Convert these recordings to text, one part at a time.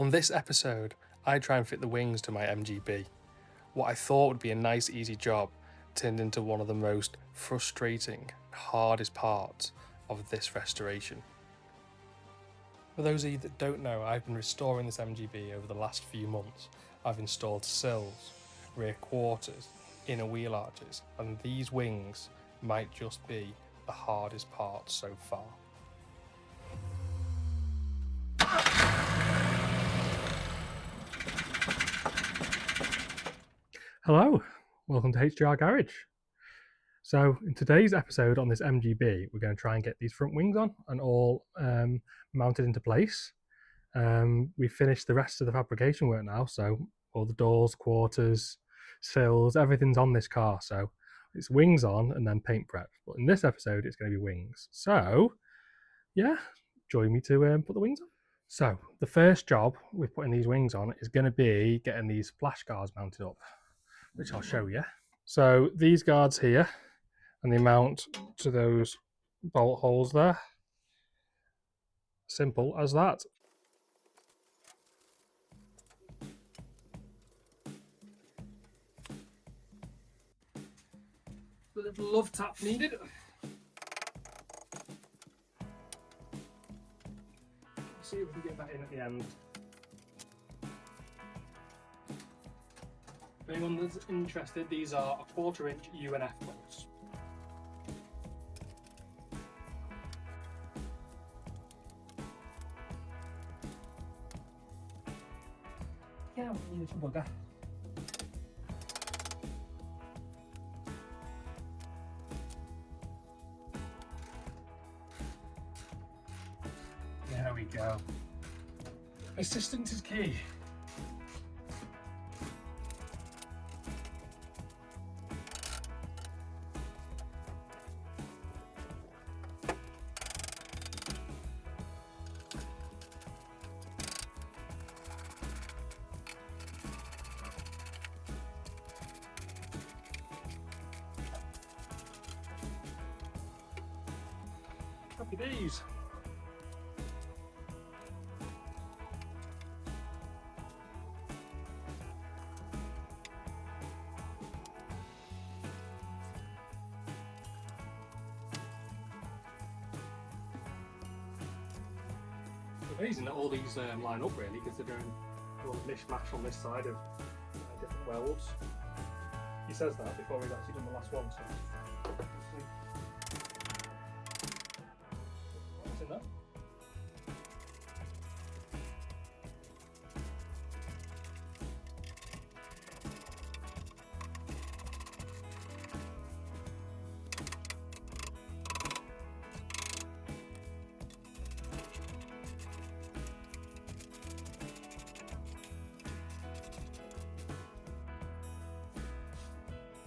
On this episode, I try and fit the wings to my MGB. What I thought would be a nice easy job turned into one of the most frustrating, hardest parts of this restoration. For those of you that don't know, I've been restoring this MGB over the last few months. I've installed sills, rear quarters, inner wheel arches, and these wings might just be the hardest part so far. Hello, welcome to HGR Garage. So in today's episode on this MGB, we're going to try and get these front wings on and all mounted into place. We finished the rest of the fabrication work now, so all the doors, quarters, sills, everything's on this car. So it's wings on and then paint prep. But in this episode, it's going to be wings. So yeah, join me to put the wings on. So the first job with putting these wings on is going to be getting these splash guards mounted up, which I'll show you. So these guards here, and they mount to those bolt holes there. Simple as that. A little love tap needed. See if we can get that in at the end. For anyone that's interested, these are a 1/4 inch UNF bolts. Yeah, we need some bugger. There we go. Persistence is key. Happy days. Amazing that all these line up really, considering all the mishmash on this side of different welds. He says that before he's actually done the last one, so let's see. What's in there?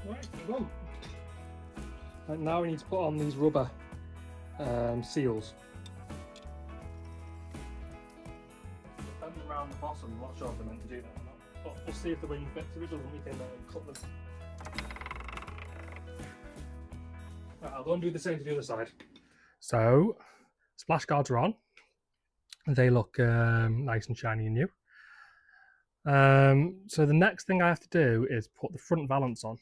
Right, we're gone. Right, now we need to put on these rubber seals. Bend them around the bottom. I'm not sure if they're meant to do that or not, but we'll see if the wing fits. If it doesn't, we can cut them. Right, I'll go and do the same to the other side. So, splash guards are on. They look nice and shiny and new. So the next thing I have to do is put the front valance on.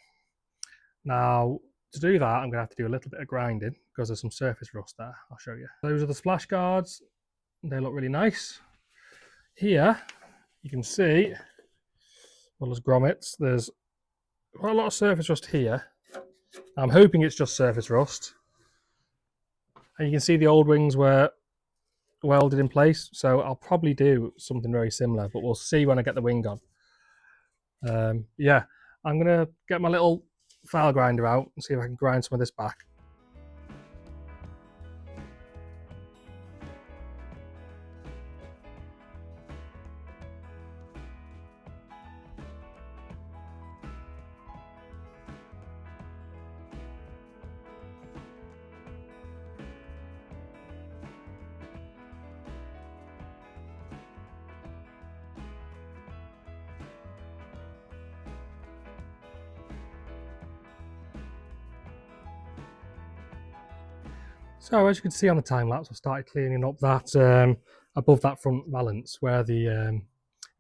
Now, to do that, I'm going to have to do a little bit of grinding because there's some surface rust there. I'll show you. Those are the splash guards. They look really nice. Here, you can see, well, there's grommets. There's quite a lot of surface rust here. I'm hoping it's just surface rust. And you can see the old wings were welded in place, so I'll probably do something very similar, but we'll see when I get the wing on. Yeah, I'm going to get my little file grinder out and see if I can grind some of this back. So as you can see on the time lapse, I started cleaning up that above that front valance where the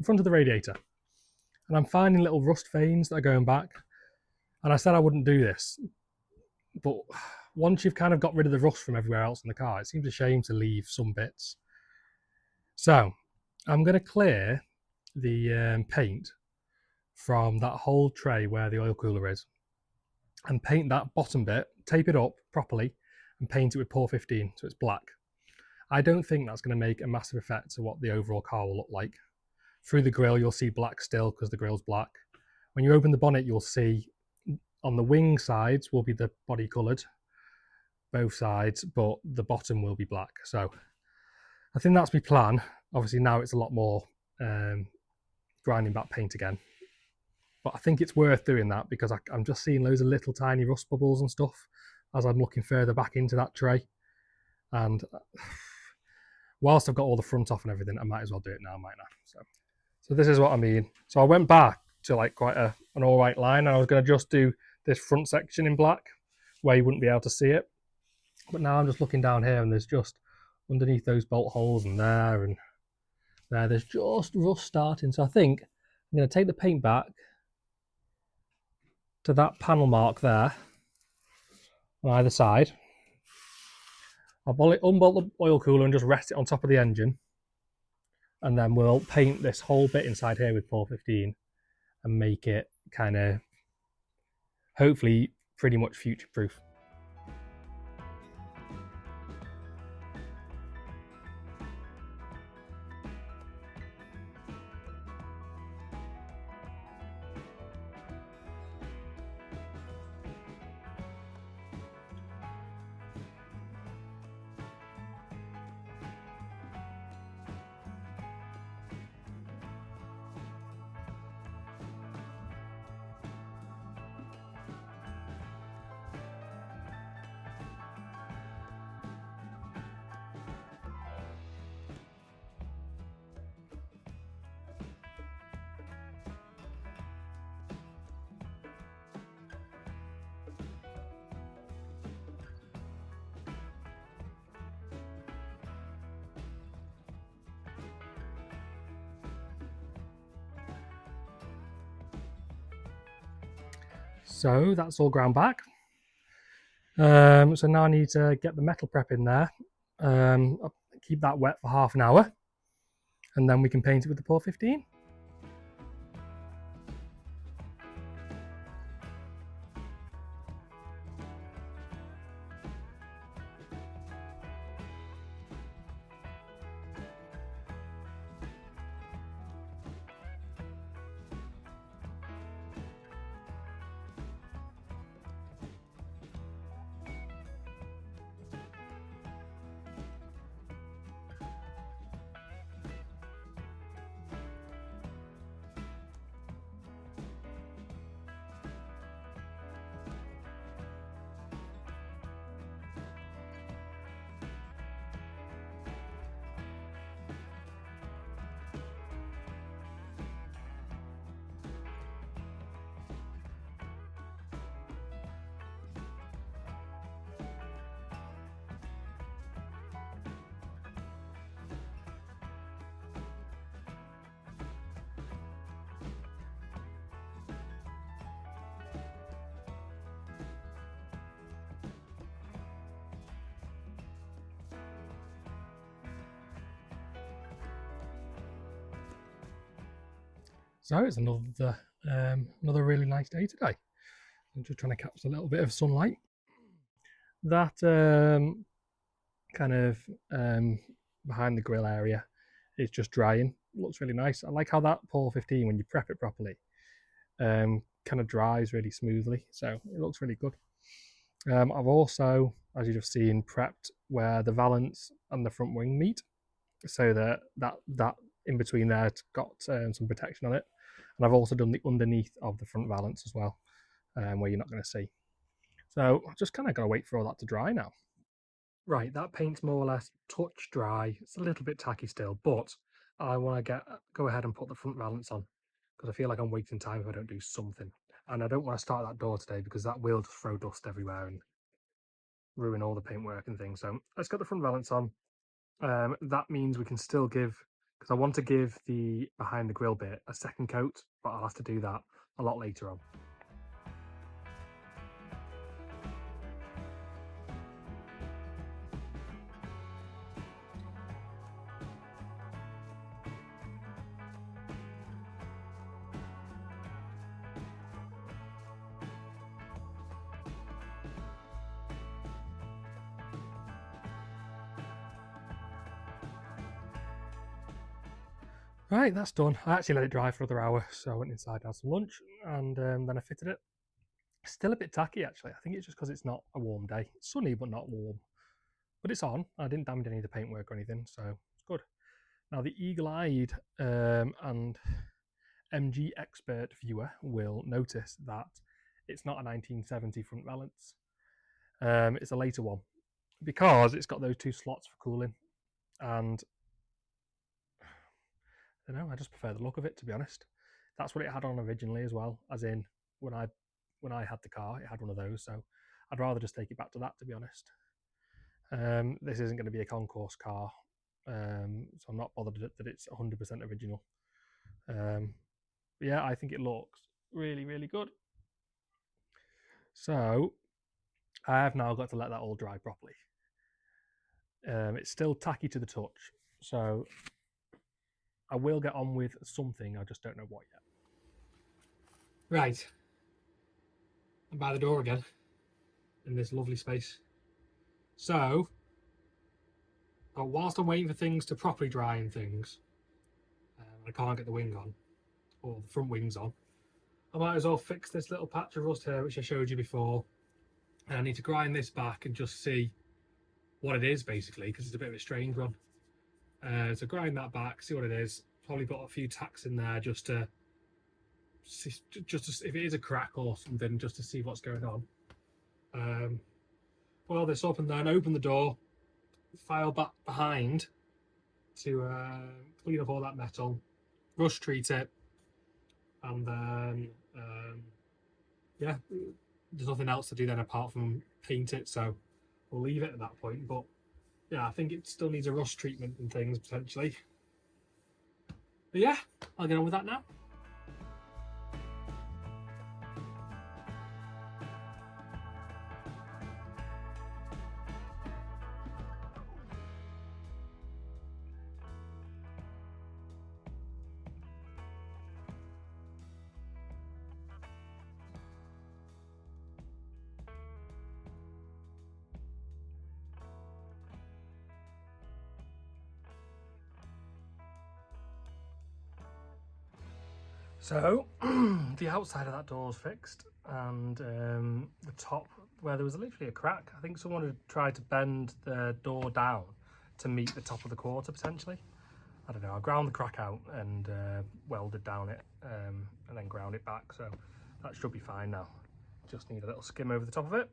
in front of the radiator. And I'm finding little rust veins that are going back. And I said I wouldn't do this, but once you've kind of got rid of the rust from everywhere else in the car, it seems a shame to leave some bits. So I'm going to clear the paint from that whole tray where the oil cooler is and paint that bottom bit, tape it up properly and paint it with Pour 15 so it's black. I don't think that's going to make a massive effect to what the overall car will look like. Through the grille you'll see black still because the grille's black. When you open the bonnet you'll see on the wing sides will be the body coloured, both sides, but the bottom will be black. So I think that's my plan. Obviously now it's a lot more grinding back paint again. But I think it's worth doing that because I'm just seeing loads of little tiny rust bubbles and stuff as I'm looking further back into that tray. And whilst I've got all the front off and everything, I might as well do it now, mightn't I? So this is what I mean. So I went back to like quite an all right line, and I was going to just do this front section in black where you wouldn't be able to see it. But now I'm just looking down here and there's just underneath those bolt holes and there and there, there's just rust starting. So I think I'm going to take the paint back to that panel mark there on either side. I'll unbolt the oil cooler and just rest it on top of the engine, and then we'll paint this whole bit inside here with Pour 15 and make it kind of hopefully pretty much future proof. So that's all ground back. So now I need to get the metal prep in there. I'll keep that wet for half an hour, and then we can paint it with the Pour 15. So it's another really nice day today. I'm just trying to capture a little bit of sunlight. That kind of behind the grill area is just drying. Looks really nice. I like how that Pour 15, when you prep it properly, kind of dries really smoothly. So it looks really good. I've also, as you've just seen, prepped where the valence and the front wing meet, so that in between there it's got some protection on it. And I've also done the underneath of the front valence as well, where you're not going to see. So I've just kind of got to wait for all that to dry now. Right, that paint's more or less touch dry. It's a little bit tacky still, but I want to go ahead and put the front valence on because I feel like I'm wasting time if I don't do something. And I don't want to start that door today because that will just throw dust everywhere and ruin all the paintwork and things. So let's get the front valence on. That means we can still give because I want to give the behind the grill bit a second coat, but I'll have to do that a lot later on. Right, that's done. I actually let it dry for another hour, so I went inside and had some lunch, and then I fitted it. Still a bit tacky, actually. I think it's just because it's not a warm day. It's sunny, but not warm. But it's on. I didn't damage any of the paintwork or anything, so it's good. Now, the eagle-eyed and MG expert viewer will notice that it's not a 1970 front valence. It's a later one, because it's got those two slots for cooling, and I don't know, I just prefer the look of it, to be honest. That's what it had on originally as well, as in when I had the car, it had one of those, so I'd rather just take it back to that, to be honest. This isn't going to be a concourse car, so I'm not bothered that it's 100% original. But yeah, I think it looks really, really good. So I have now got to let that all dry properly. It's still tacky to the touch, so I will get on with something, I just don't know what yet. Right, I'm by the door again in this lovely space. So, whilst I'm waiting for things to properly dry and things, I can't get the wing on, or the front wings on, I might as well fix this little patch of rust here, which I showed you before. And I need to grind this back and just see what it is, basically, because it's a bit of a strange one. So grind that back, see what it is. Probably put a few tacks in there just to see, if it is a crack or something, just to see what's going on. Oil this up and then open the door, file back behind to clean up all that metal, rust treat it, and then yeah, there's nothing else to do then apart from paint it, so we'll leave it at that point. But yeah, I think it still needs a rust treatment and things potentially. But yeah, I'll get on with that now. So the outside of that door's fixed, and the top, where there was literally a crack, I think someone had tried to bend the door down to meet the top of the quarter potentially. I don't know, I ground the crack out and welded down it and then ground it back, so that should be fine now. Just need a little skim over the top of it.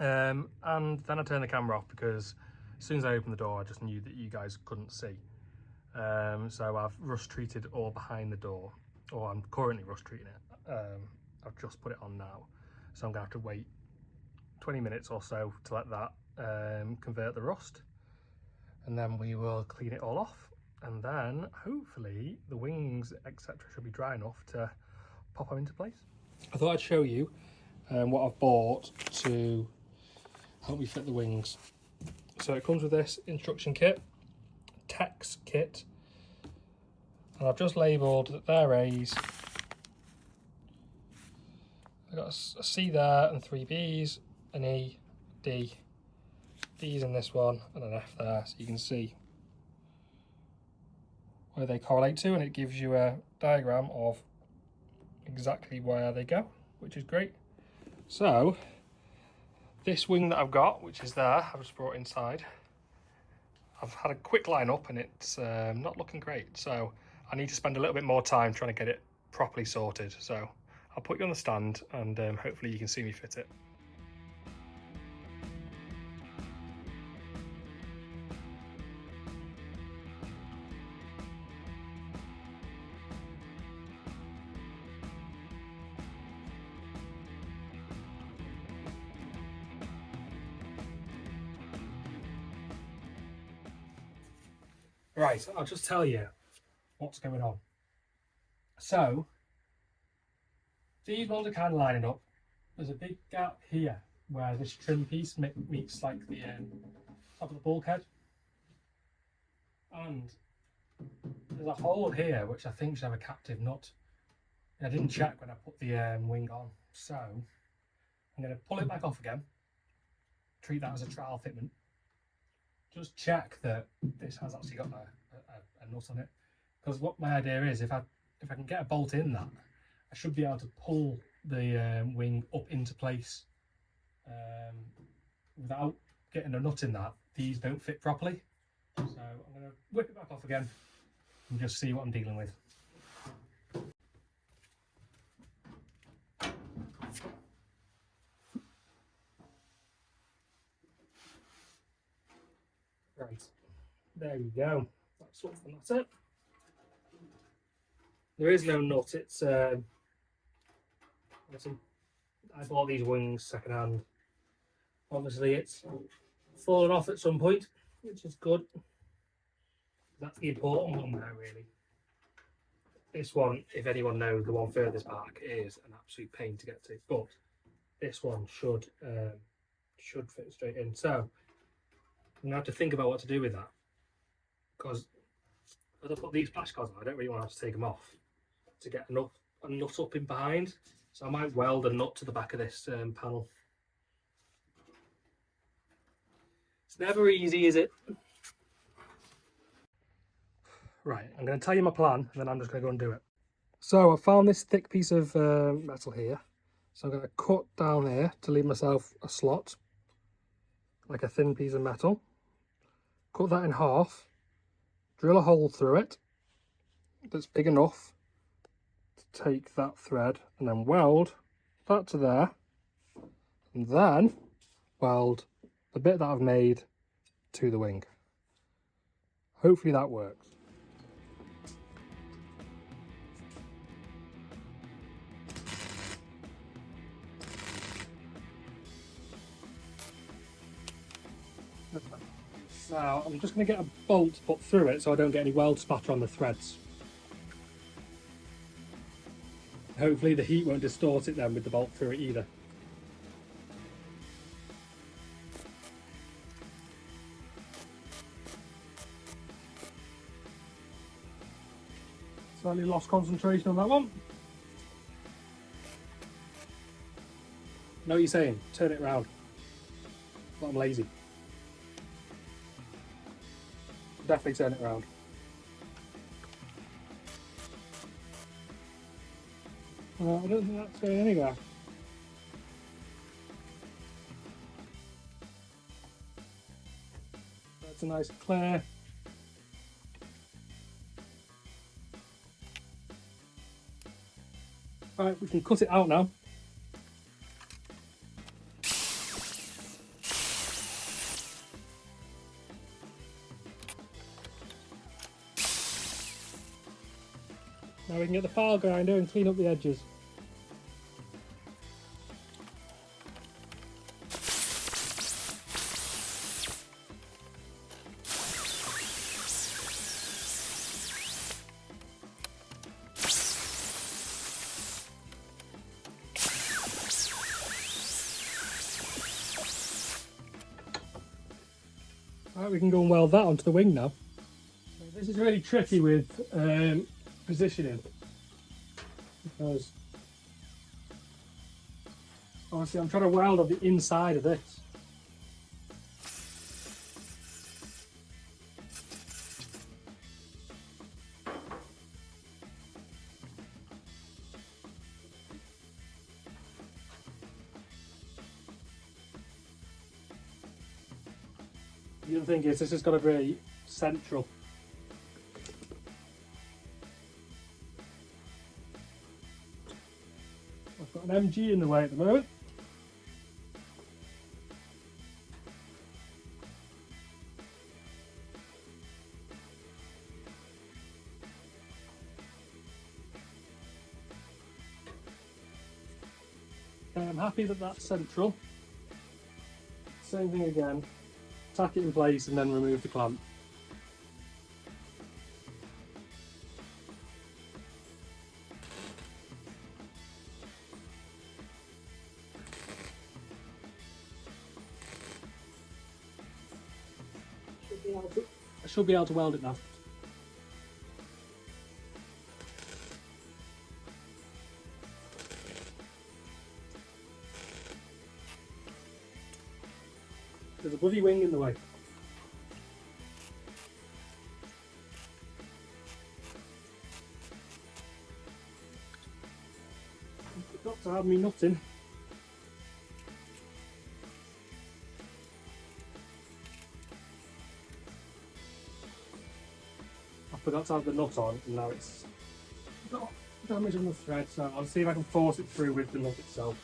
And then I turned the camera off because as soon as I opened the door I just knew that you guys couldn't see. So I've rust treated all behind the door, or I'm currently rust treating it. I've just put it on now, so I'm gonna have to wait 20 minutes or so to let that convert the rust, and then we will clean it all off, and then hopefully the wings etc should be dry enough to pop them into place. I thought I'd show you what I've bought to help me fit the wings. So it comes with this instruction kit, text kit, and I've just labelled that they're A's. I've got a C there and 3 B's, an E, D, D's in this one, and an F there, so you can see where they correlate to, and it gives you a diagram of exactly where they go, which is great. So this wing that I've got, which is there, I've just brought inside. I've had a quick line up and it's not looking great, so I need to spend a little bit more time trying to get it properly sorted. So I'll put you on the stand and hopefully you can see me fit it. Right, I'll just tell you what's going on. So, these ones are kind of lining up. There's a big gap here where this trim piece meets like the top of the bulkhead. And there's a hole here which I think should have a captive nut. And I didn't check when I put the wing on. So, I'm going to pull it back off again. Treat that as a trial fitment. Just check that this has actually got a nut on it. Because what my idea is, if I can get a bolt in that, I should be able to pull the wing up into place without getting a nut in that. These don't fit properly. So I'm going to whip it back off again and just see what I'm dealing with. Right, there we go. That's it. There is no nut. It's I bought these wings second hand. Obviously, it's fallen off at some point, which is good. That's the important one now, really. This one, if anyone knows, the one furthest back is an absolute pain to get to, but this one should fit straight in. So I'm gonna have to think about what to do with that, because as I put these flashcards on, I don't really want to have to take them off to get a nut up in behind. So I might weld a nut to the back of this panel. It's never easy, is it? Right, I'm going to tell you my plan, and then I'm just going to go and do it. So I found this thick piece of metal here. So I'm going to cut down there to leave myself a slot, like a thin piece of metal. Cut that in half, drill a hole through it that's big enough to take that thread, and then weld that to there, and then weld the bit that I've made to the wing. Hopefully that works. Now I'm just going to get a bolt put through it so I don't get any weld spatter on the threads. Hopefully the heat won't distort it then with the bolt through it either. Slightly lost concentration on that one. Know what you're saying? Turn it round. But I'm lazy. Definitely turn it round. I don't think that's going anywhere. That's a nice clear. Right, we can cut it out now. Now we can get the file grinder and clean up the edges. Right, we can go and weld that onto the wing now. This is really tricky with positioning, because obviously I'm trying to weld on the inside of this. The other thing is, this has got to be central. I've got an MG in the way at the moment. I'm happy that that's central. Same thing again. Tack it in place and then remove the clamp. I should be able to weld it now. There's a bloody wing in the way. I've got to have me nut in. I forgot to have the nut on, and now it's got damage on the thread, so I'll see if I can force it through with the nut itself.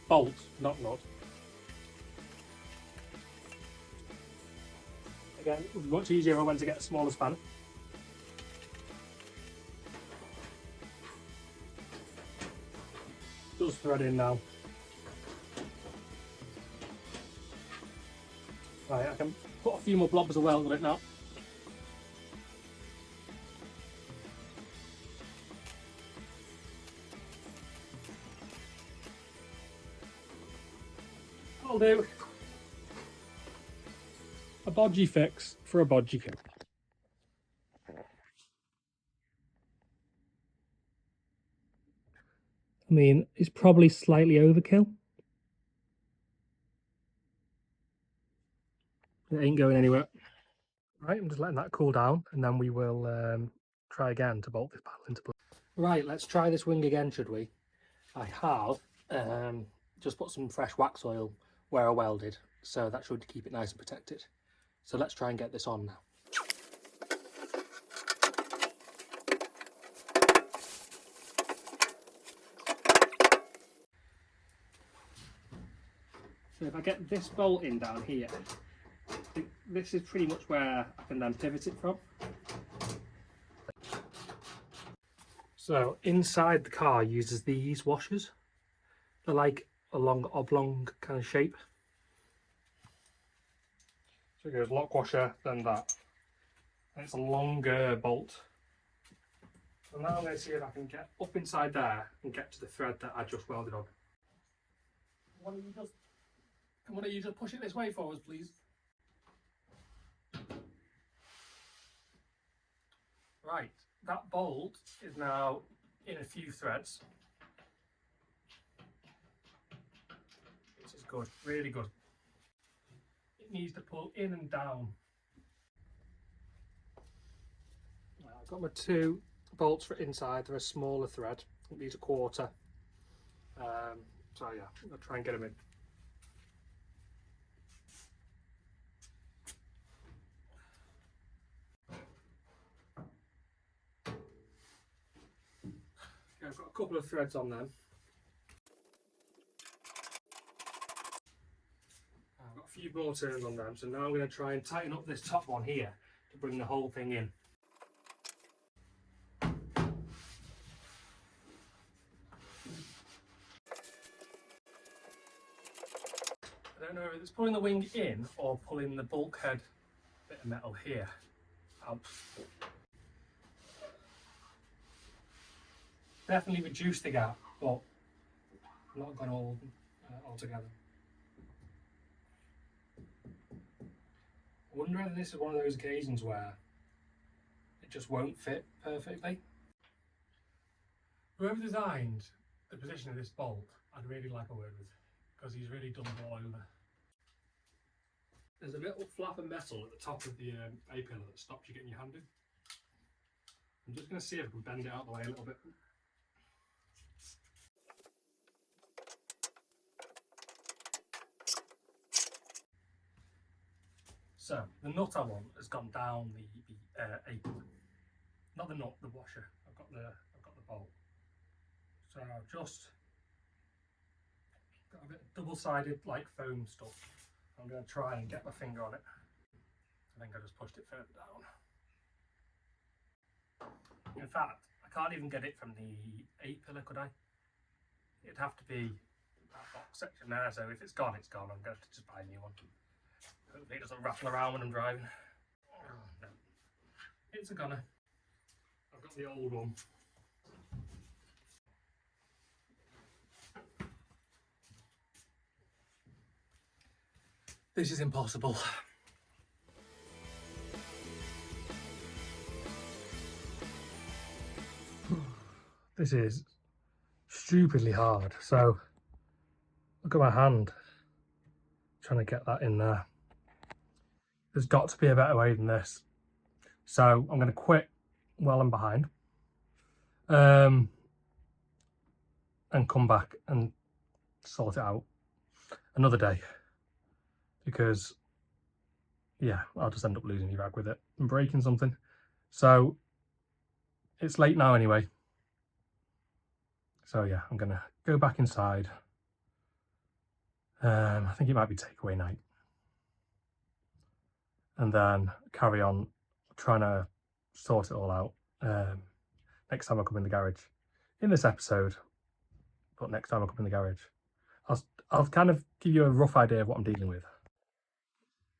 Bolt, not nut. Again, it would be much easier if I went to get a smaller spanner. Just thread in now. Right, I can put a few more blobs of weld on it now. I'll do a bodgy fix for a bodgy fix. I mean, it's probably slightly overkill. It ain't going anywhere. Right, I'm just letting that cool down, and then we will try again to bolt this paddle into place. Right, let's try this wing again, should we? I have just put some fresh wax oil where I welded, so that should keep it nice and protected. So let's try and get this on now. So if I get this bolt in down here, this is pretty much where I can then pivot it from. So inside the car uses these washers. They're like a long oblong kind of shape. So it goes lock washer, then that. And it's a longer bolt. So now I'm going to see if I can get up inside there and get to the thread that I just welded on. Why don't you just push it this way for us, please? Right, that bolt is now in a few threads. This is good, really good. It needs to pull in and down. I've got my two bolts for inside. They're a smaller thread. I think these are 1/4. So yeah, I'll try and get them in. Okay, I've got a couple of threads on them. I've got a few more turns on them, so now I'm going to try and tighten up this top one here to bring the whole thing in. I don't know if it's pulling the wing in or pulling the bulkhead bit of metal here out. Definitely reduced the gap, but not gone all together. I wonder whether this is one of those occasions where it just won't fit perfectly. Whoever designed the position of this bolt, I'd really like a word with, because he's really done it all over. There's a little flap of metal at the top of the A-pillar that stops you getting your hand in. I'm just going to see if I can bend it out the way a little bit. So the nut I want has gone down the A-pillar, not the nut, the washer. I've got the bolt. So I've just got a bit of double-sided like foam stuff. I'm going to try and get my finger on it. I think I just pushed it further down. In fact, I can't even get it from the A-pillar, could I? It'd have to be that box section there, so if it's gone, it's gone. I'm going to have to just buy a new one. Hopefully it doesn't rattle around when I'm driving. Oh, no. It's a goner. I've got the old one. This is impossible. This is stupidly hard. So look at my hand, trying to get that in there. There's got to be a better way than this. So I'm going to quit while I'm behind, and come back and sort it out another day, because yeah, I'll just end up losing the rag with it and breaking something. So it's late now anyway. So yeah, I'm gonna go back inside. I think it might be takeaway night, and then carry on trying to sort it all out next time I come in the garage. In this episode, but next time I come in the garage, I'll kind of give you a rough idea of what I'm dealing with.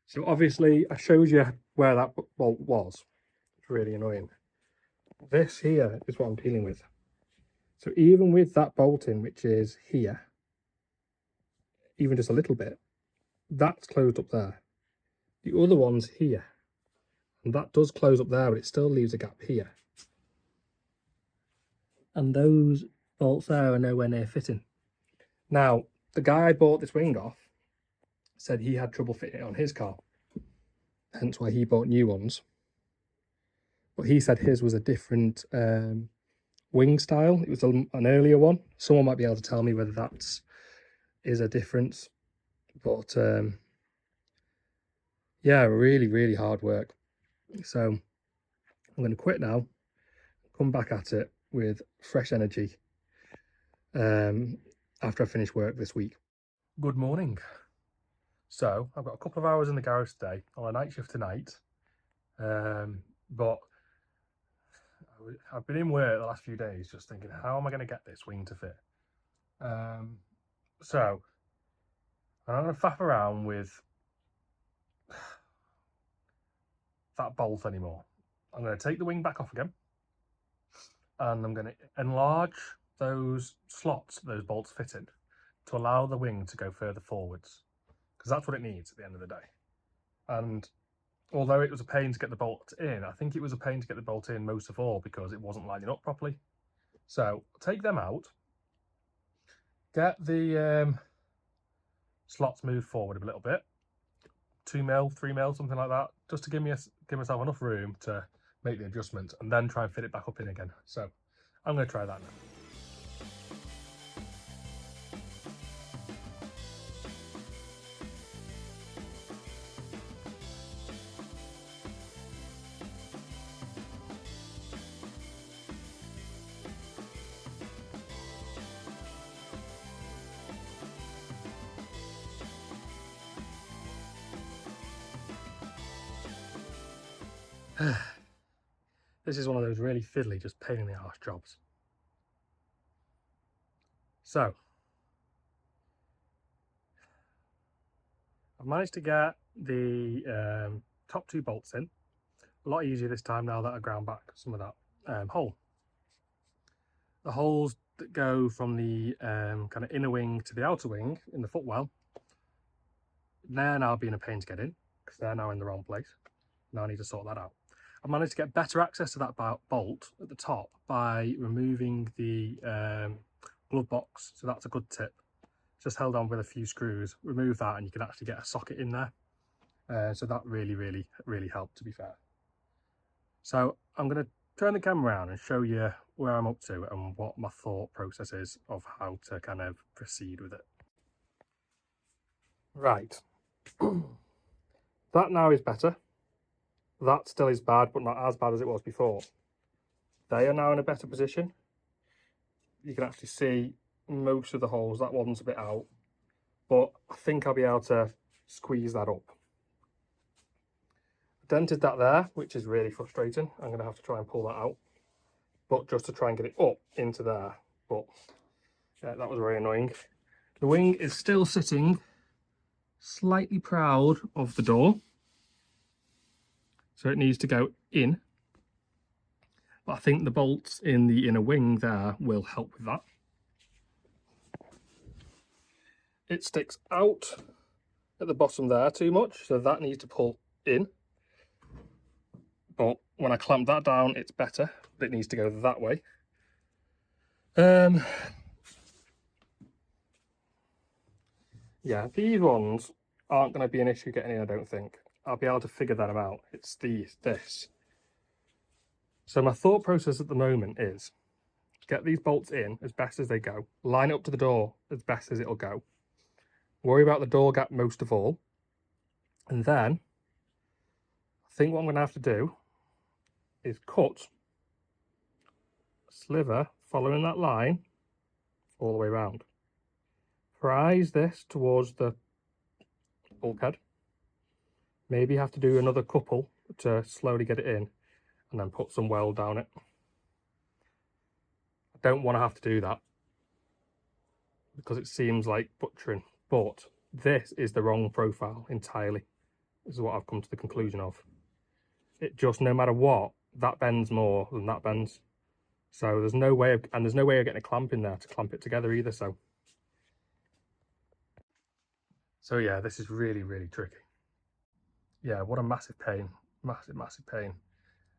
So obviously I showed you where that bolt was. It's really annoying. This here is what I'm dealing with. So even with that bolting, which is here, even just a little bit, that's closed up there. The other one's here, and that does close up there, but it still leaves a gap here. And those bolts there are nowhere near fitting. Now, the guy I bought this wing off said he had trouble fitting it on his car, hence why he bought new ones. But he said his was a different wing style. It was an earlier one. Someone might be able to tell me whether that is a difference. But yeah, really hard work. So I'm going to quit now, come back at it with fresh energy after I finish work this week. Good morning. So I've got a couple of hours in the garage today on a night shift tonight, but I've been in work the last few days just thinking, how am I going to get this wing to fit? So I'm not going to faff around with that bolt anymore. I'm going to take the wing back off again, and I'm going to enlarge those slots those bolts fit in to allow the wing to go further forwards, because that's what it needs at the end of the day. And although it was a pain to get the bolt in, I think it was a pain to get the bolt in most of all because it wasn't lining up properly. So take them out, get the slots moved forward a little bit, 2 mil, 3 mil, something like that, just to give myself enough room to make the adjustment, and then try and fit it back up in again. So I'm going to try that now. This is one of those really fiddly, just pain in the arse jobs. So I've managed to get the top 2 bolts in. A lot easier this time now that I ground back some of that hole. The holes that go from the kind of inner wing to the outer wing in the footwell, they're now being a pain to get in because they're now in the wrong place. Now I need to sort that out. I managed to get better access to that bolt at the top by removing the glove box, so that's a good tip. Just held on with a few screws, remove that, and you can actually get a socket in there. So that really helped, to be fair. So I'm going to turn the camera around and show you where I'm up to and what my thought process is of how to kind of proceed with it. Right. That now is better. That still is bad, but not as bad as it was before. They are now in a better position. You can actually see most of the holes. That one's a bit out, but I think I'll be able to squeeze that up. Dented that there, which is really frustrating. I'm going to have to try and pull that out, but just to try and get it up into there. But yeah, that was very annoying. The wing is still sitting slightly proud of the door, so it needs to go in. But I think the bolts in the inner wing there will help with that. It sticks out at the bottom there too much, so that needs to pull in. But when I clamp that down, it's better, but it needs to go that way. Yeah, these ones aren't going to be an issue getting in, I don't think. I'll be able to figure that out. It's this. So my thought process at the moment is get these bolts in as best as they go, line it up to the door as best as it'll go, worry about the door gap most of all, and then I think what I'm going to have to do is cut a sliver following that line all the way around. Prise this towards the bulkhead. Maybe have to do another couple to slowly get it in, and then put some weld down it. I don't want to have to do that because it seems like butchering, but this is the wrong profile entirely. This is what I've come to the conclusion of. It just, no matter what, that bends more than that bends. So there's no way of, and there's no way of getting a clamp in there to clamp it together either. So yeah, this is really, really tricky. Yeah, what a massive pain, massive pain.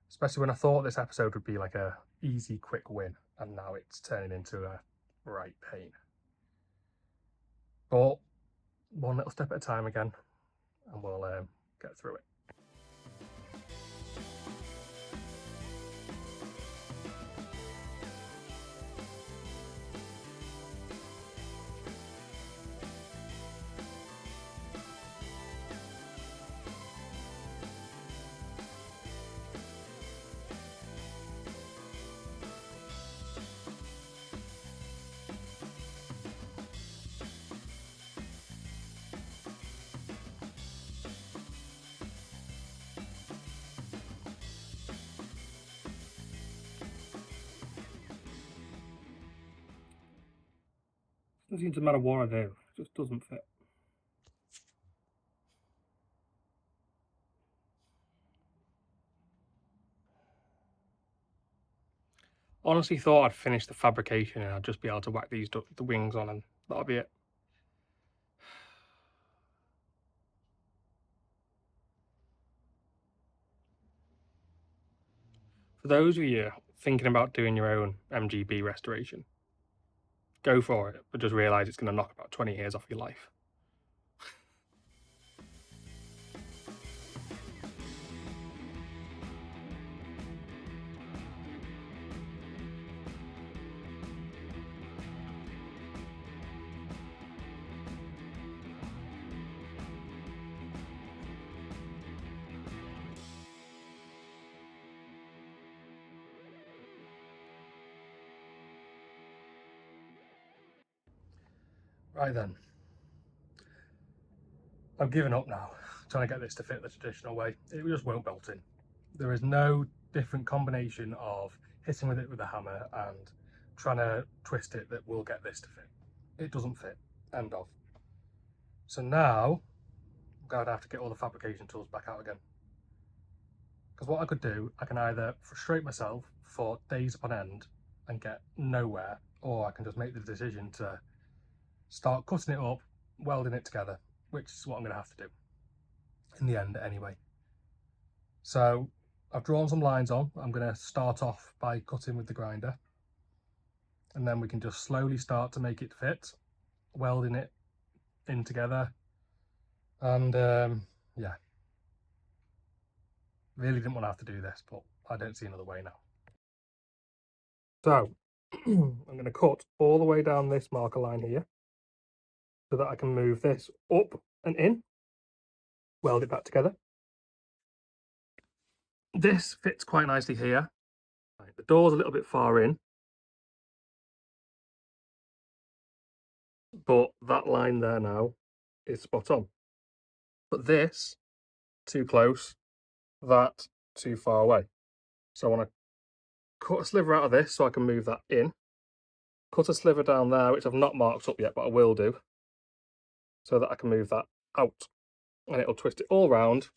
Especially when I thought this episode would be like a easy, quick win, and now it's turning into a right pain. But one little step at a time again, and we'll get through it. Doesn't seem to matter what I do, it just doesn't fit. Honestly thought I'd finish the fabrication and I'd just be able to whack these the wings on and that'll be it. For those of you thinking about doing your own MGB restoration, go for it, but just realise it's going to knock about 20 years off your life. Right then, I've given up now, trying to get this to fit the traditional way. It just won't bolt in. There is no different combination of hitting with it with a hammer and trying to twist it that will get this to fit. It doesn't fit, end of. So now, I'm going to have to get all the fabrication tools back out again. Because what I could do, I can either frustrate myself for days upon end and get nowhere, or I can just make the decision to start cutting it up, welding it together, which is what I'm going to have to do in the end anyway. So I've drawn some lines on. I'm going to start off by cutting with the grinder, and then we can just slowly start to make it fit, welding it in together. And yeah, really didn't want to have to do this, but I don't see another way now. So I'm going to cut all the way down this marker line here so that I can move this up and in, weld it back together. This fits quite nicely here. Right, the door's a little bit far in, but that line there now is spot on. But this, too close, that, too far away. So I want to cut a sliver out of this so I can move that in. Cut a sliver down there, which I've not marked up yet, but I will do, so that I can move that out. And it'll twist it all round,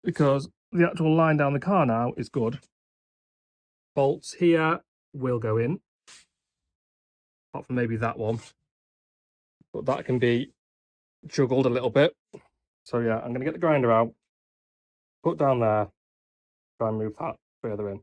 because the actual line down the car now is good. Bolts here will go in, apart from maybe that one, but that can be juggled a little bit. So yeah, I'm going to get the grinder out, put down there, try and move that further in.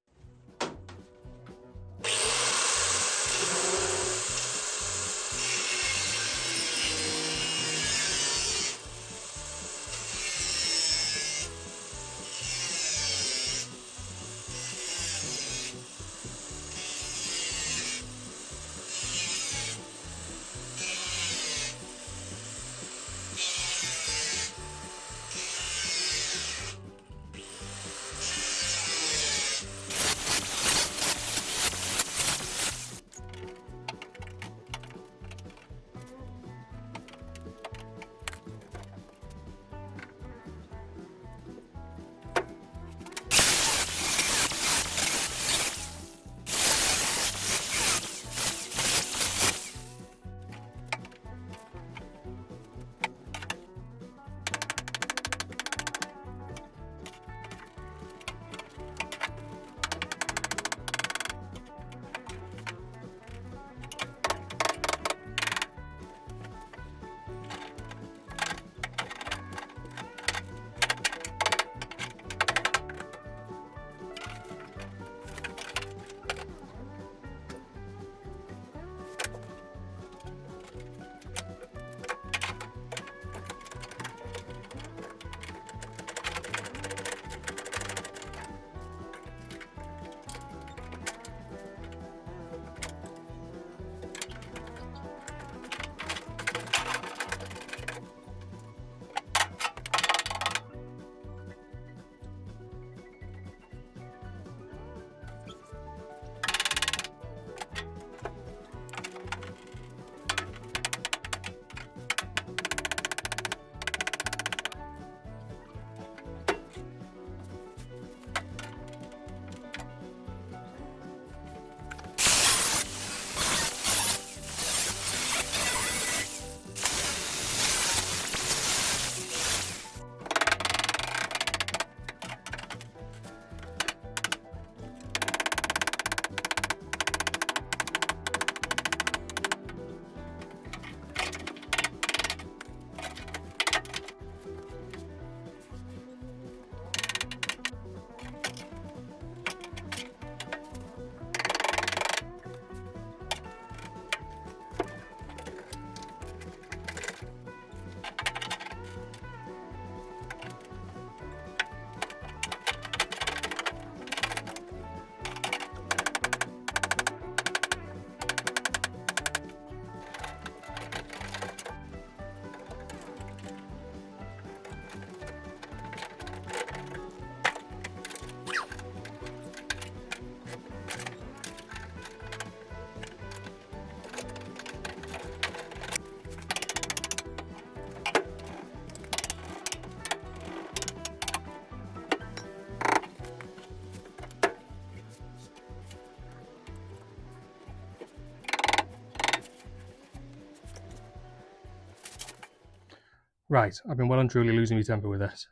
Right, I've been well and truly losing my temper with this.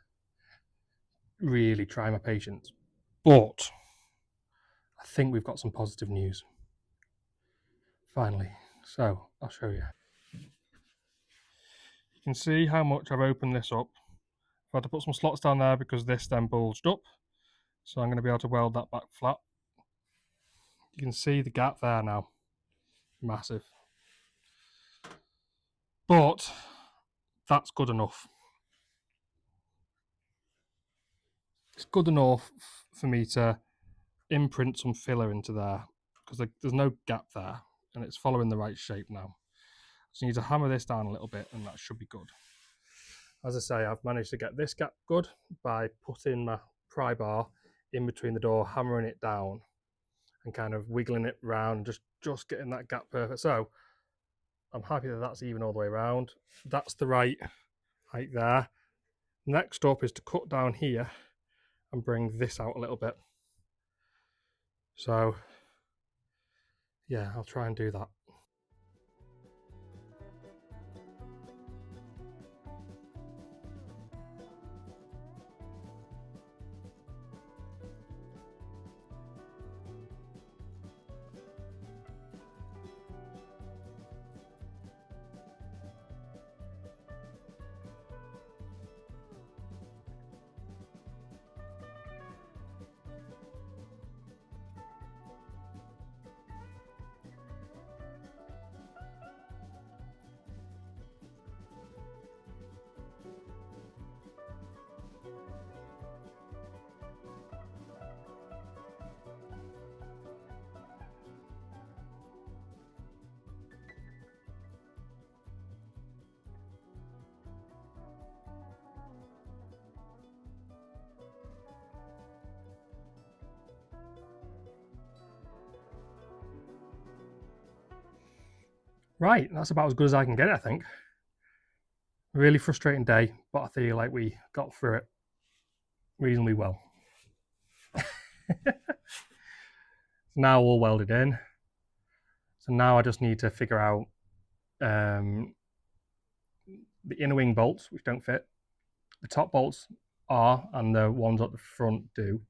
Really try my patience. But I think we've got some positive news. Finally. So, I'll show you. You can see how much I've opened this up. I've had to put some slots down there because this then bulged up. So I'm going to be able to weld that back flat. You can see the gap there now. Massive. But that's good enough. It's good enough for me to imprint some filler into there because there's no gap there and it's following the right shape now. So you need to hammer this down a little bit and that should be good. As I say, I've managed to get this gap good by putting my pry bar in between the door, hammering it down and kind of wiggling it around, just getting that gap perfect. So I'm happy that that's even all the way around. That's the right height there. Next up is to cut down here and bring this out a little bit. So yeah, I'll try and do that. Right, that's about as good as I can get it, I think. Really frustrating day, but I feel like we got through it reasonably well. Now all welded in. So now I just need to figure out the inner wing bolts, which don't fit. The top bolts are, and the ones at the front do.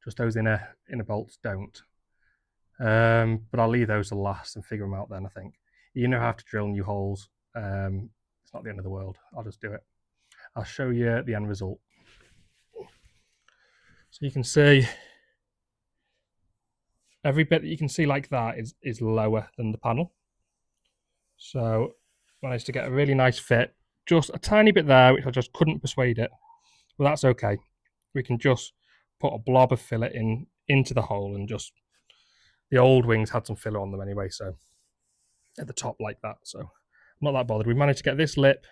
Just those inner bolts don't. But I'll leave those to last and figure them out then, I think. You know, I have to drill new holes. It's not the end of the world. I'll just do it. I'll show you the end result. So you can see every bit that you can see like that is lower than the panel. So managed to get a really nice fit. Just a tiny bit there, which I just couldn't persuade it. Well, that's okay. We can just put a blob of filler into the hole, and just the old wings had some filler on them anyway, so at the top like that. So I'm not that bothered. We managed to get this lip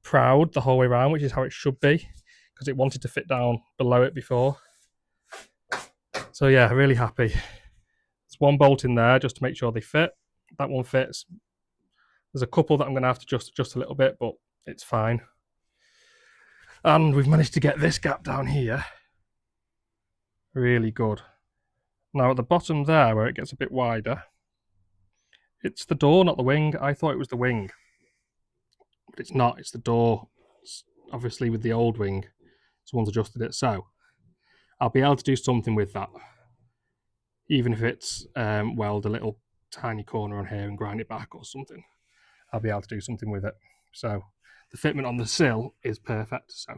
proud the whole way around, which is how it should be, because it wanted to fit down below it before. So yeah, really happy. There's one bolt in there just to make sure they fit. That one fits. There's a couple that I'm going to have to adjust a little bit, but it's fine. And we've managed to get this gap down here really good. Now at the bottom there, where it gets a bit wider, it's the door, not the wing. I thought it was the wing, but it's not. It's the door. It's obviously with the old wing, someone's adjusted it. So I'll be able to do something with that, even if it's weld a little tiny corner on here and grind it back or something. I'll be able to do something with it. So the fitment on the sill is perfect. So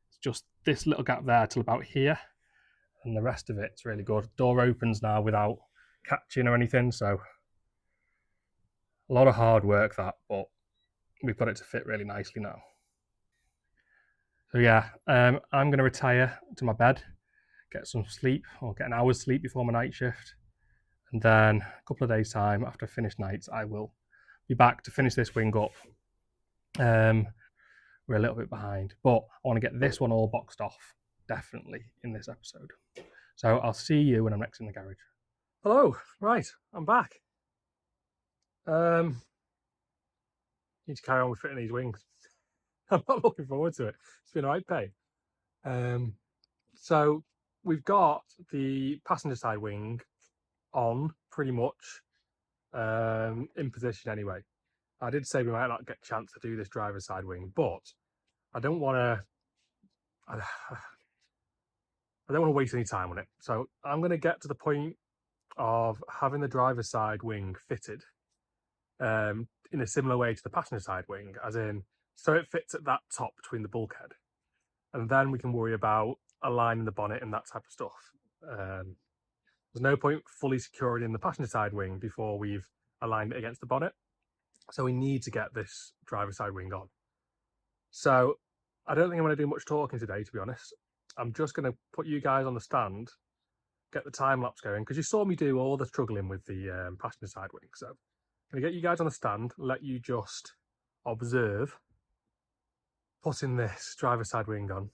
it's just this little gap there till about here, and the rest of it's really good. Door opens now without catching or anything, so a lot of hard work that, but we've got it to fit really nicely now. So yeah, I'm going to retire to my bed, get some sleep, or get an hour's sleep before my night shift, and then a couple of days time after I finish nights, I will be back to finish this wing up. We're a little bit behind, but I want to get this one all boxed off, definitely, in this episode. So I'll see you when I'm next in the garage. Hello, right, I'm back. Need to carry on with fitting these wings. I'm not looking forward to it. It's been a right pain. So we've got the passenger side wing on pretty much in position anyway. I did say we might not get a chance to do this driver's side wing, but I don't want to. I don't want to waste any time on it. So I'm going to get to the point of having the driver's side wing fitted in a similar way to the passenger side wing, as in, so it fits at that top between the bulkhead, and then we can worry about aligning the bonnet and that type of stuff. There's no point fully securing in the passenger side wing before we've aligned it against the bonnet, so we need to get this driver's side wing on. So I don't think I'm going to do much talking today, to be honest. I'm just going to put you guys on the stand, get the time lapse going, because you saw me do all the struggling with the passenger side wing. So I'm going to get you guys on the stand, let you just observe putting this driver's side wing on,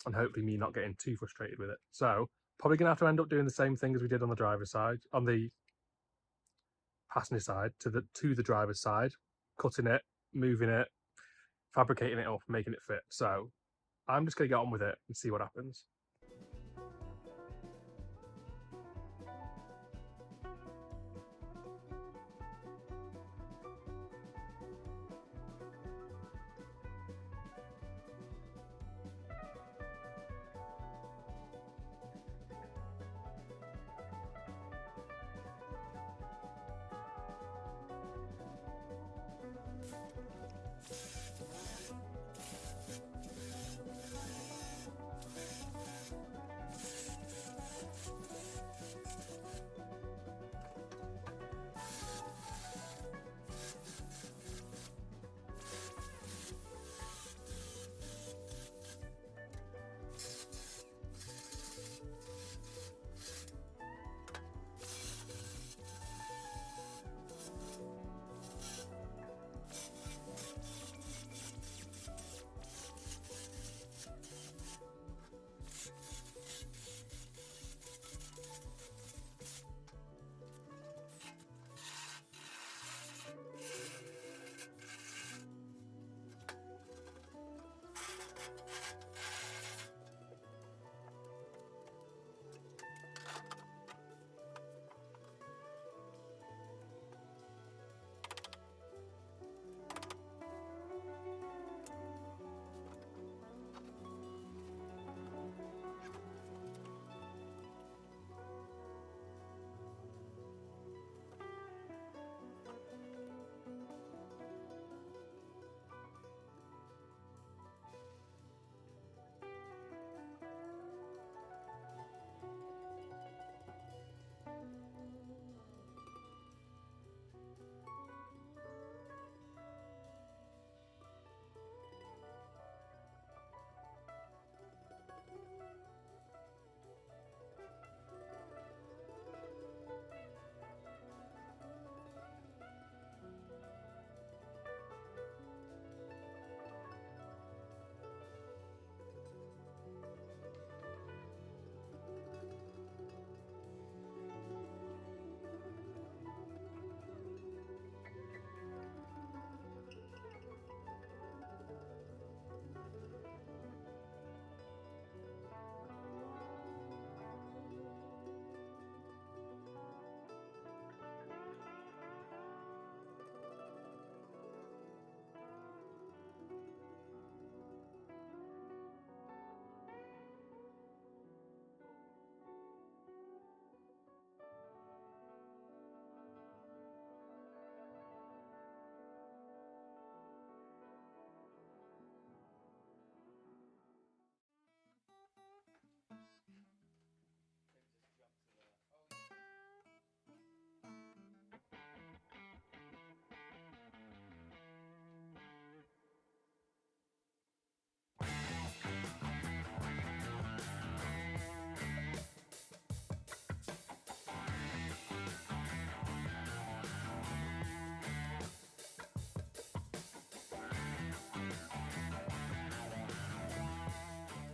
and hopefully me not getting too frustrated with it. So probably going to have to end up doing the same thing as we did on the driver's side, on the passenger side to the driver's side, cutting it, moving it, fabricating it up, making it fit. So I'm just going to get on with it and see what happens.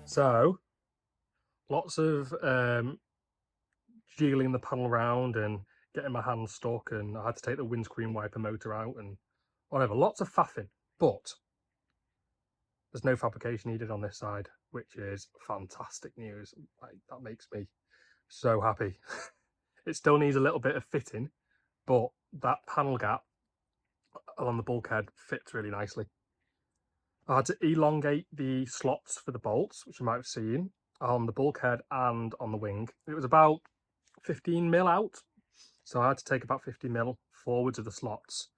So lots of jiggling the panel around and getting my hand stuck, and I had to take the windscreen wiper motor out and whatever. Lots of faffing, but there's no fabrication needed on this side, which is fantastic news. That makes me so happy. It still needs a little bit of fitting, but that panel gap along the bulkhead fits really nicely. I had to elongate the slots for the bolts, which you might have seen, on the bulkhead and on the wing. It was about 15 mil out, so I had to take about 50 mil forwards of the slots.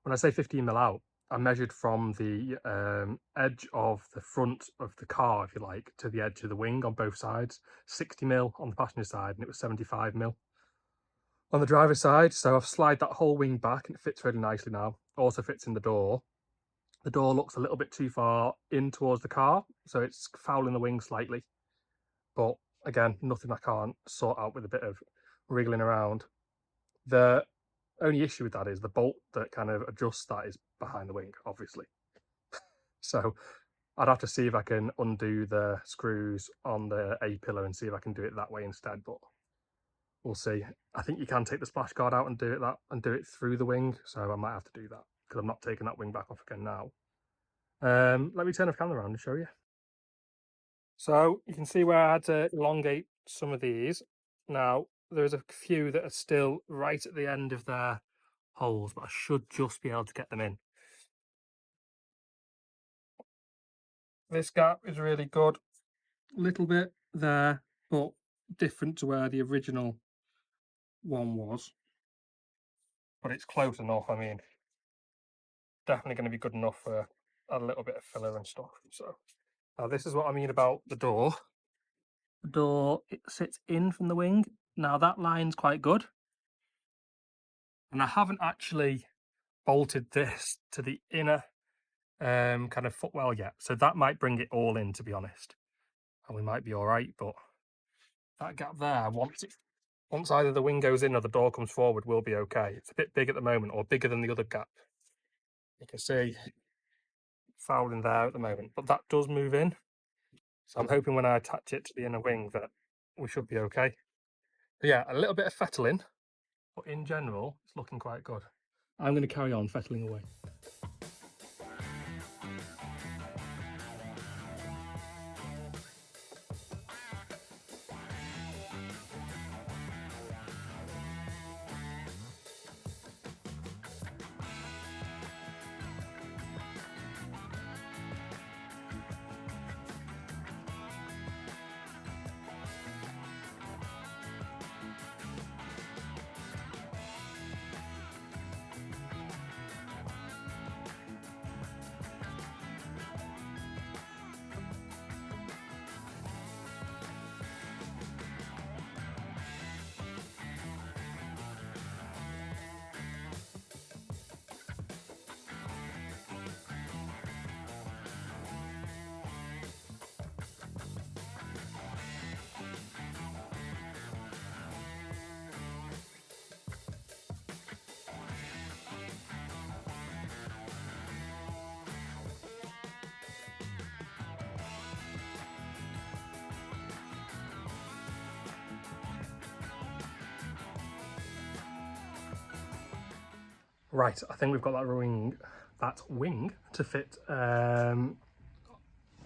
When I say 15 mil out, I measured from the edge of the front of the car, if you like, to the edge of the wing on both sides. 60 mil on the passenger side, and it was 75 mil on the driver's side. So I've slid that whole wing back, and it fits really nicely now. Also fits in the door. The door looks a little bit too far in towards the car, so it's fouling the wing slightly. But again, nothing I can't sort out with a bit of wriggling around. The only issue with that is the bolt that kind of adjusts that is behind the wing, obviously. So I'd have to see if I can undo the screws on the A-pillar and see if I can do it that way instead, but we'll see. I think you can take the splash guard out and do it through the wing, so I might have to do that because I'm not taking that wing back off again now. Let me turn the camera around and show you. So you can see where I had to elongate some of these. Now, there's a few that are still right at the end of their holes, but I should just be able to get them in. This gap is really good. A little bit there, but different to where the original one was. But it's close enough. I mean, definitely going to be good enough for a little bit of filler and stuff. So now this is what I mean about the door. The door, it sits in from the wing. Now that line's quite good. And I haven't actually bolted this to the inner kind of footwell yet. So that might bring it all in, to be honest. And we might be all right, but that gap there, once either the wing goes in or the door comes forward, will be okay. It's a bit big at the moment, or bigger than the other gap. You can see fouling there at the moment, but that does move in. So I'm hoping when I attach it to the inner wing that we should be okay. But yeah, a little bit of fettling, but in general, it's looking quite good. I'm going to carry on fettling away. Right, I think we've got that wing to fit down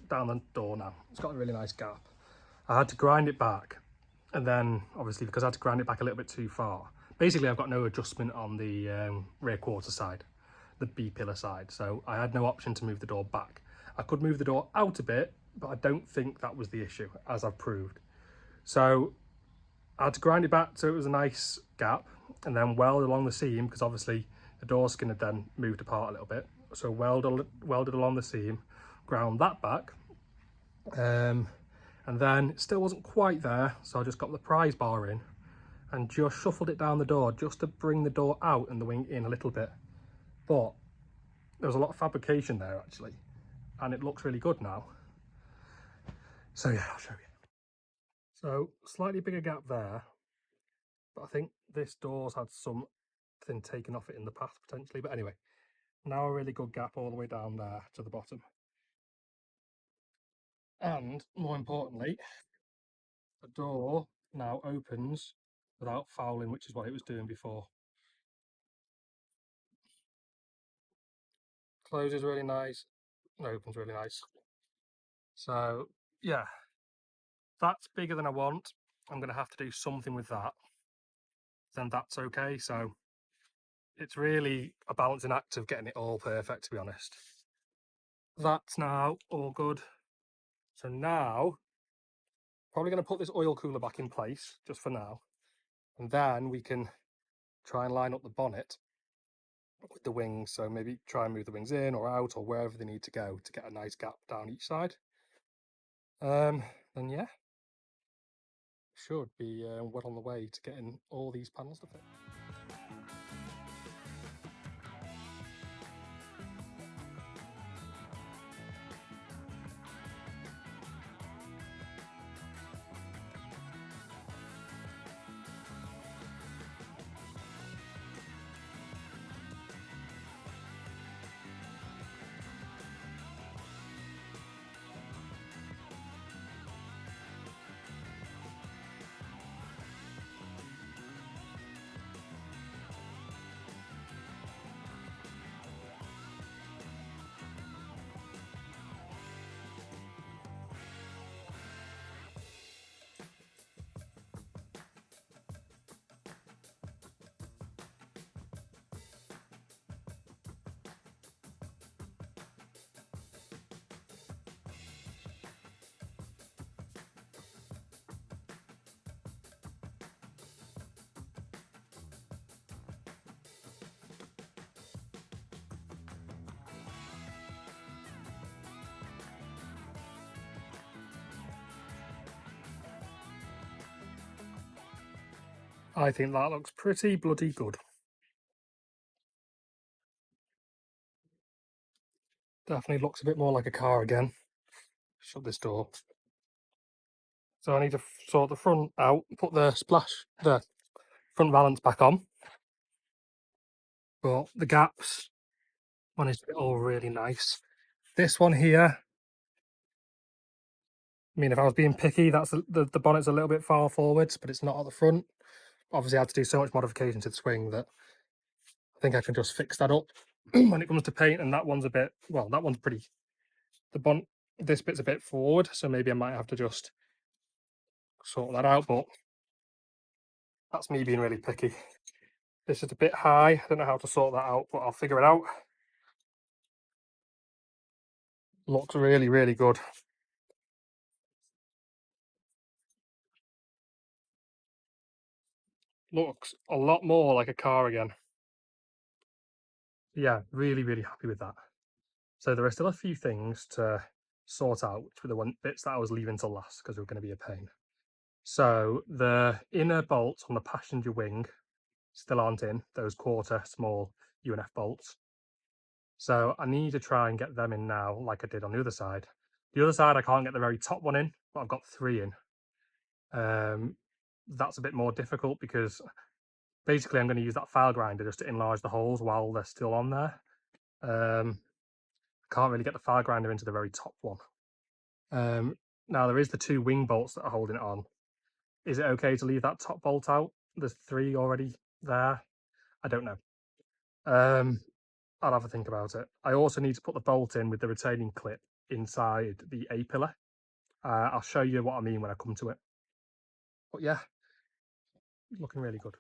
the door now. It's got a really nice gap. I had to grind it back, and then obviously because I had to grind it back a little bit too far, basically I've got no adjustment on the rear quarter side, the B pillar side, so I had no option to move the door back. I could move the door out a bit, but I don't think that was the issue, as I've proved. So I had to grind it back so it was a nice gap, and then weld along the seam, because obviously the door skin had then moved apart a little bit. So welded along the seam, ground that back, and then it still wasn't quite there, so I just got the prise bar in and just shuffled it down the door just to bring the door out and the wing in a little bit. But there was a lot of fabrication there actually, and it looks really good now. So yeah, I'll show you. So slightly bigger gap there, but I think this door's had something taken off it in the past potentially. But anyway, now a really good gap all the way down there to the bottom. And more importantly, the door now opens without fouling, which is what it was doing before. Closes really nice and opens really nice. So yeah, that's bigger than I want. I'm going to have to do something with that. Then that's okay. So it's really a balancing act of getting it all perfect, to be honest. That's now all good. So now, probably going to put this oil cooler back in place just for now. And then we can try and line up the bonnet with the wings. So maybe try and move the wings in or out or wherever they need to go to get a nice gap down each side. Then yeah, should be well on the way to getting all these panels to fit. I think that looks pretty bloody good. Definitely looks a bit more like a car again. Shut this door. So I need to sort the front out, put the front valance back on. But the gaps managed to get all really nice. This one here, I mean, if I was being picky, that's the bonnet's a little bit far forwards, but it's not at the front. Obviously, I had to do so much modification to the swing that I think I can just fix that up when it comes to paint. And that one's a bit, well, that one's pretty, this bit's a bit forward, so maybe I might have to just sort that out, but that's me being really picky. This is a bit high. I don't know how to sort that out, but I'll figure it out. Looks really, really good. Looks a lot more like a car again. Yeah, really, really happy with that. So there are still a few things to sort out, which were the bits that I was leaving till last because they were going to be a pain. So the inner bolts on the passenger wing still aren't in, those quarter small UNF bolts. So I need to try and get them in now like I did on the other side. The other side I can't get the very top one in, but I've got 3 in. That's a bit more difficult because basically I'm going to use that file grinder just to enlarge the holes while they're still on there. Can't really get the file grinder into the very top one. Now there is the 2 wing bolts that are holding it on. Is it okay to leave that top bolt out? There's 3 already there. I don't know. I'll have a think about it. I also need to put the bolt in with the retaining clip inside the A-pillar. I'll show you what I mean when I come to it. But yeah, looking really good.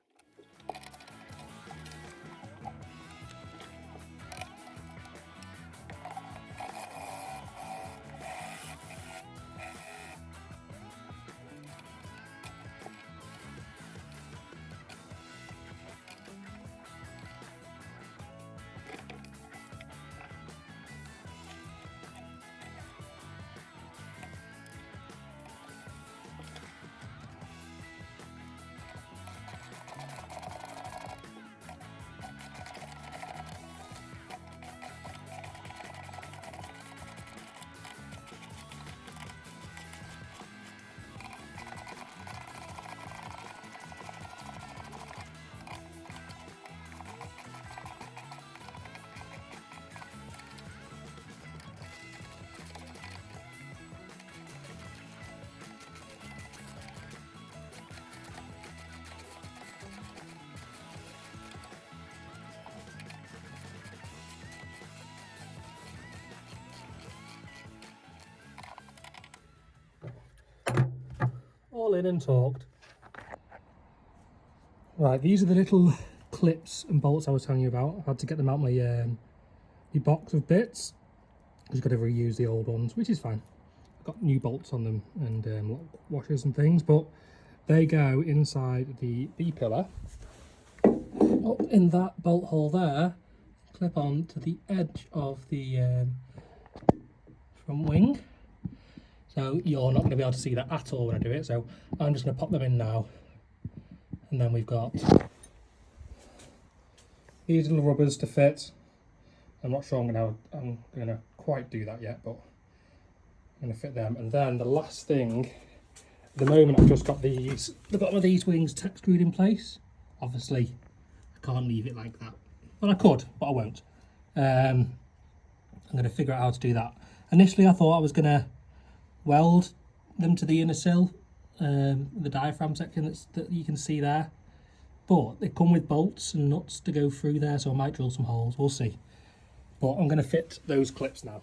All in and talked. Right, these are the little clips and bolts I was telling you about. I've had to get them out my box of bits. I've just got to reuse the old ones, which is fine. I've got new bolts on them and lock washers and things, but they go inside the B-pillar. Up in that bolt hole there, clip on to the edge of the front wing. So you're not going to be able to see that at all when I do it, so I'm just going to pop them in now. And then we've got these little rubbers to fit. I'm not sure I'm going to quite do that yet, but I'm going to fit them. And then the last thing, at the moment I've just got the bottom of these wings tack screwed in place. Obviously I can't leave it like that. Well, I could, but I won't. I'm going to figure out how to do that. Initially I thought I was going to weld them to the inner sill, the diaphragm section that you can see there, but they come with bolts and nuts to go through there, so I might drill some holes, we'll see. But I'm going to fit those clips now.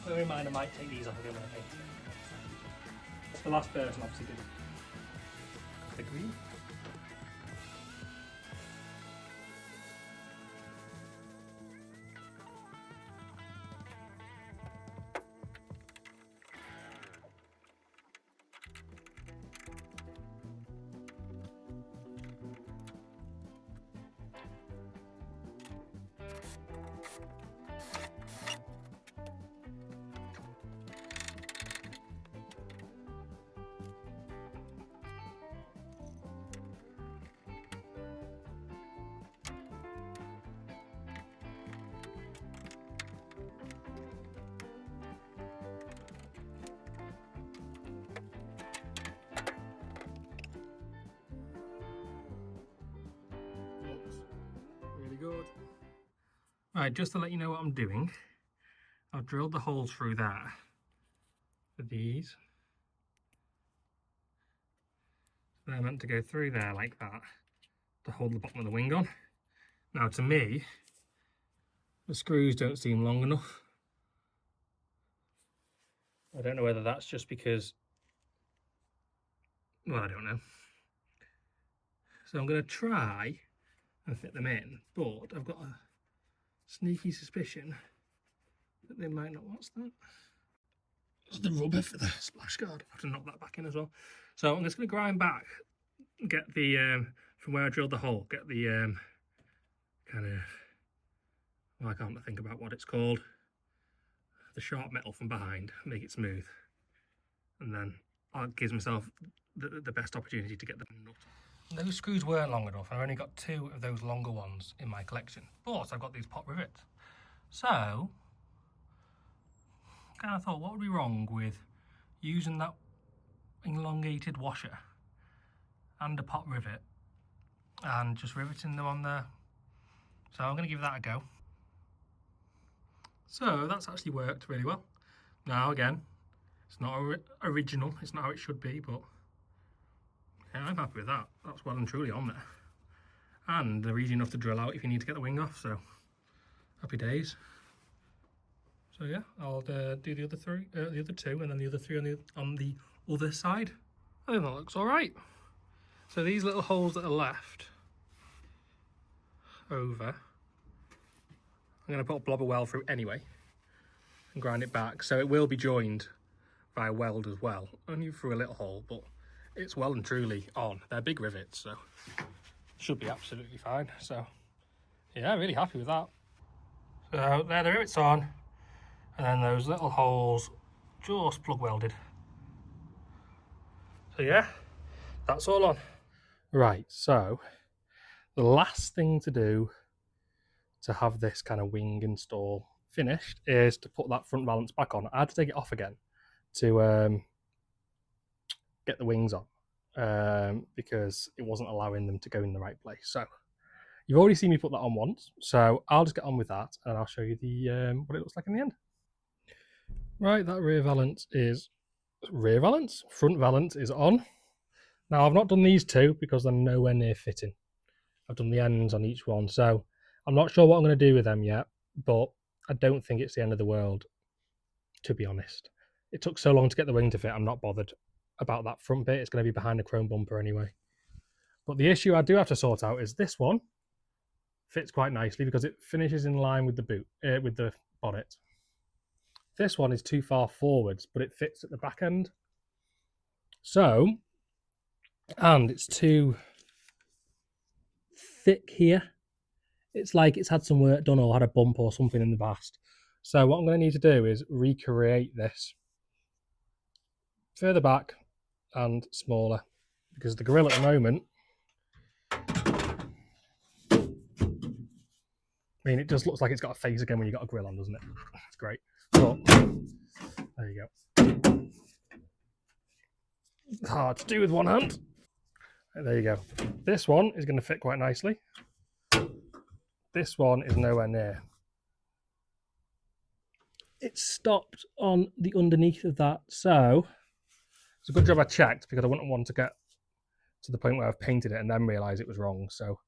Bear in mind I might take these off again when I paint it. The last person obviously did the green. Good. Right, just to let you know what I'm doing, I've drilled the holes through there for these. They're meant to go through there like that to hold the bottom of the wing on. Now to me, the screws don't seem long enough. I don't know whether that's just because, well, I don't know. So I'm going to try and fit them in, but I've got a sneaky suspicion that they might not. What's that? It's the rubber for the splash guard. I have to knock that back in as well. So I'm just going to grind back, get the from where I drilled the hole, get the kind of, well, I can't think about what it's called, the sharp metal from behind, make it smooth, and then it gives myself the best opportunity to get the nut. Those screws weren't long enough. I've only got 2 of those longer ones in my collection, but I've got these pot rivets. So I kind of thought, what would be wrong with using that elongated washer and a pot rivet and just riveting them on there. So I'm going to give that a go. So that's actually worked really well. Now again, It's not original, it's not how it should be, but yeah, I'm happy with that. That's well and truly on there. And they're easy enough to drill out if you need to get the wing off, so happy days. So yeah, I'll do the other two, and then the other three on the other side. I think that looks all right. So these little holes that are left over, I'm going to put a blob of weld through anyway and grind it back. So it will be joined by weld as well, only through a little hole, but it's well and truly on. They're big rivets, so should be absolutely fine. So yeah, really happy with that. So there the rivets on, and then those little holes just plug welded. So yeah, that's all on. Right, so the last thing to do to have this kind of wing install finished is to put that front valance back on. I had to take it off again to get the wings on because it wasn't allowing them to go in the right place. So you've already seen me put that on once, so I'll just get on with that and I'll show you the what it looks like in the end. Right, that front valance is on. Now I've not done these two because they're nowhere near fitting. I've done the ends on each one, so I'm not sure what I'm going to do with them yet, but I don't think it's the end of the world, to be honest. It took so long to get the wing to fit, I'm not bothered about that front bit. It's going to be behind the chrome bumper anyway. But the issue I do have to sort out is this one fits quite nicely because it finishes in line with the boot, with the bonnet. This one is too far forwards, but it fits at the back end. So, and it's too thick here. It's like it's had some work done or had a bump or something in the past. So what I'm going to need to do is recreate this further back and smaller, because the grill at the moment, I mean, it just looks like it's got a face again when you've got a grill on, doesn't it? It's great. But there you go. It's hard to do with one hand. There you go. This one is going to fit quite nicely. This one is nowhere near. It's stopped on the underneath of that, so it's a good job I checked because I wouldn't want to get to the point where I've painted it and then realise it was wrong. So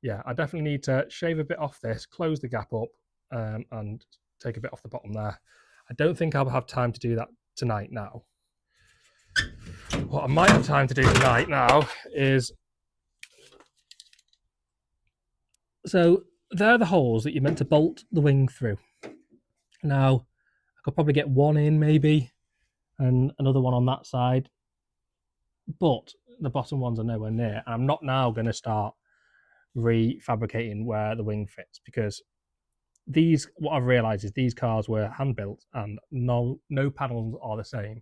yeah, I definitely need to shave a bit off this, close the gap up, and take a bit off the bottom there. I don't think I'll have time to do that tonight now. What I might have time to do tonight now is, so they're the holes that you're meant to bolt the wing through. Now, I could probably get one in maybe, and another one on that side, but the bottom ones are nowhere near. And I'm not now going to start refabricating where the wing fits, because these, what I've realised is these cars were hand built and no panels are the same.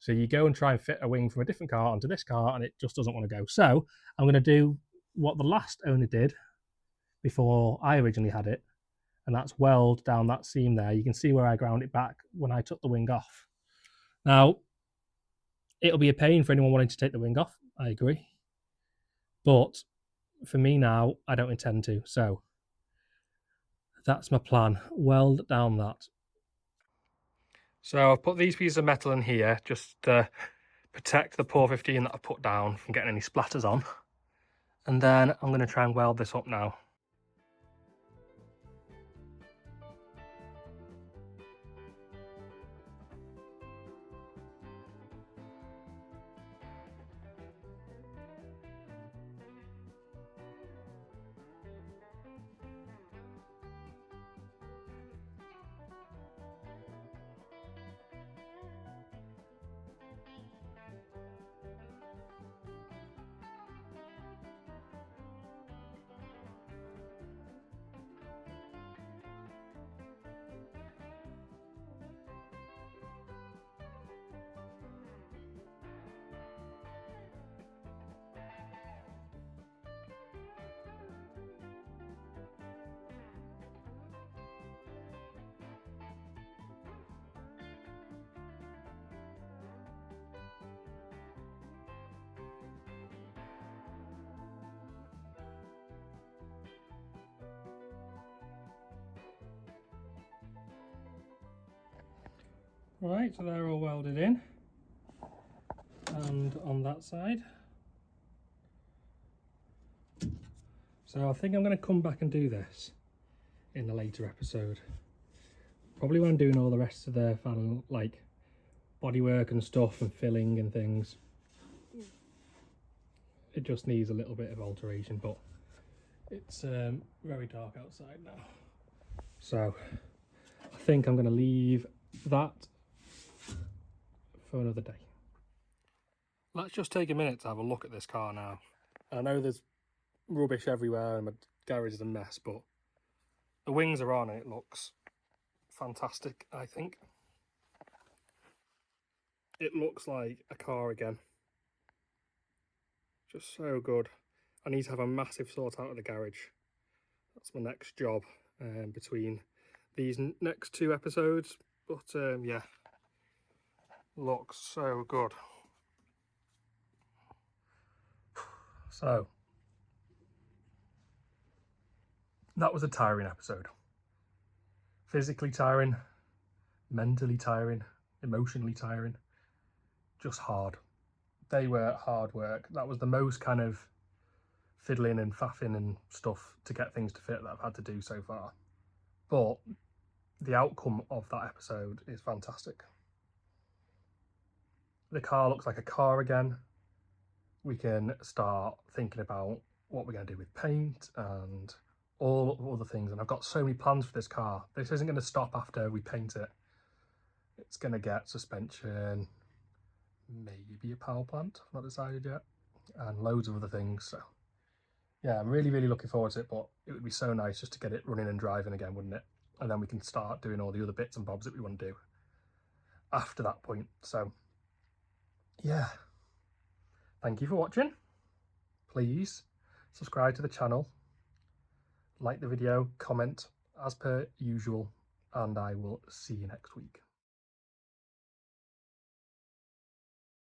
So you go and try and fit a wing from a different car onto this car and it just doesn't want to go. So I'm going to do what the last owner did before I originally had it, and that's weld down that seam there. You can see where I ground it back when I took the wing off. Now, it'll be a pain for anyone wanting to take the wing off, I agree. But for me now, I don't intend to. So that's my plan, weld down that. So I've put these pieces of metal in here just to protect the pour 15 that I put down from getting any splatters on. And then I'm going to try and weld this up now. Right, so they're all welded in, and on that side. So I think I'm going to come back and do this in a later episode. Probably when I'm doing all the rest of the final, like, bodywork and stuff and filling and things. It just needs a little bit of alteration, but it's very dark outside now. So I think I'm going to leave that for another day. Let's just take a minute to have a look at this car now. I know there's rubbish everywhere and my garage is a mess, but the wings are on and it looks fantastic, I think. It looks like a car again. Just so good. I need to have a massive sort out of the garage. That's my next job between these next 2 episodes. But yeah, looks so good. So that was a tiring episode. Physically tiring, mentally tiring, emotionally tiring, just hard. They were hard work. That was the most kind of fiddling and faffing and stuff to get things to fit that I've had to do so far. But the outcome of that episode is fantastic. The car looks like a car again. We can start thinking about what we're going to do with paint and all other things. And I've got so many plans for this car. This isn't going to stop after we paint it. It's going to get suspension, maybe a power plant, I've not decided yet, and loads of other things. So yeah, I'm really, really looking forward to it, but it would be so nice just to get it running and driving again, wouldn't it? And then we can start doing all the other bits and bobs that we want to do after that point. So yeah, thank you for watching. Please subscribe to the channel, like the video, comment as per usual, and I will see you next week.